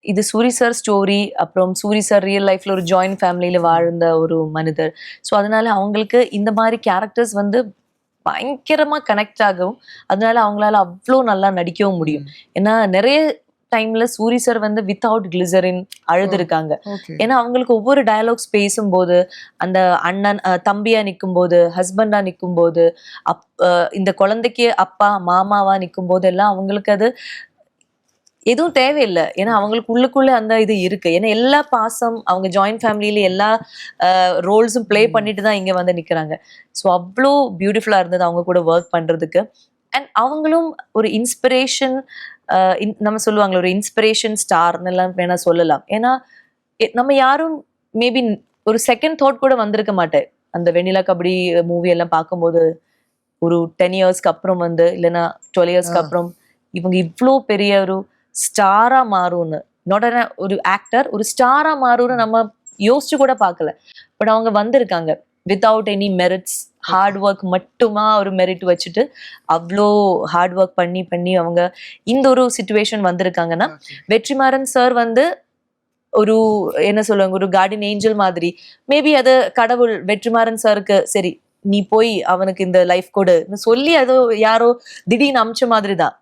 இது Suri sir story. அப்புறம் Suri sir real லைஃப்ல ஒரு ஜாயிண்ட் ஃபேமிலியில வாழ்ந்த ஒரு மனிதர். ஸோ அதனால அவங்களுக்கு இந்த மாதிரி கேரக்டர்ஸ் வந்து பயங்கரமா கனெக்ட் ஆகும். அதனால அவங்களால அவ்ளோ நல்லா நடிக்கவும் முடியும். ஏன்னா நெறைய டைம்ல சூரி சார் வந்து வித்தவுட் கிளிசரின் அழுதுருக்காங்க. ஓகே. ஏன்னா அவங்களுக்கு ஒவ்வொரு டயலாக்ஸ் பேசும்போது, அந்த அண்ணன் தம்பியா நிக்கும்போது, ஹஸ்பண்டா நிக்கும்போது, அப் அ இந்த குழந்தைக்கு அப்பா, மாமாவா நிக்கும்போது எல்லாம் அவங்களுக்கு அது எதுவும் தேவையில்ல. ஏன்னா அவங்களுக்கு உள்ளுக்குள்ள அந்த இது இருக்கு. ஏன்னா எல்லா பாசம் அவங்க ஜாயிண்ட் ஃபேமிலில எல்லா ரோல்ஸும் ப்ளே பண்ணிட்டு தான் இங்க வந்து நிக்கிறாங்க. ஸோ அவ்ளோ பியூட்டிஃபுல்லா இருந்தது அவங்க கூட ஒர்க் பண்றதுக்கு. அண்ட் அவங்களும் ஒரு இன்ஸ்பிரேஷன் நம்ம சொல்லுவாங்கல்ல ஒரு இன்ஸ்பிரேஷன் ஸ்டார்ன்னு எல்லாம் வேணா சொல்லலாம். ஏன்னா நம்ம யாரும் மேபி ஒரு செகண்ட் தாட் கூட வந்திருக்க மாட்டேன். அந்த வெண்ணிலா கபடி மூவி எல்லாம் பார்க்கும்போது, ஒரு 10 இயர்ஸ்க்கு அப்புறம் வந்து இல்லைன்னா 12 இயர்ஸ்க்கு அப்புறம் இவங்க இவ்ளோ பெரிய ஒரு ஸ்டாரா மாறும்னு நாட் ஒரு ஆக்டர் ஒரு ஸ்டாரா மாறும்னு நம்ம யோசிச்சு கூட பார்க்கல. பட் அவங்க வந்திருக்காங்க without any merits. Hard work மட்டுமா ஒரு மெரிட் வச்சுட்டு அவ்வளோ ஹார்ட் ஒர்க் பண்ணி பண்ணி அவங்க இந்த ஒரு சிச்சுவேஷன் வந்திருக்காங்கன்னா, வெற்றிமாறன் சார் வந்து ஒரு என்ன சொல்லுவாங்க ஒரு கார்டியன் ஏஞ்சல் மாதிரி. மேபி அது கடவுள் வெற்றிமாறன் சாருக்கு சரி நீ போய் அவனுக்கு இந்த லைஃப் கொடு சொல்லி அதோ யாரோ திடீர்னு அமிச்ச மாதிரி தான்.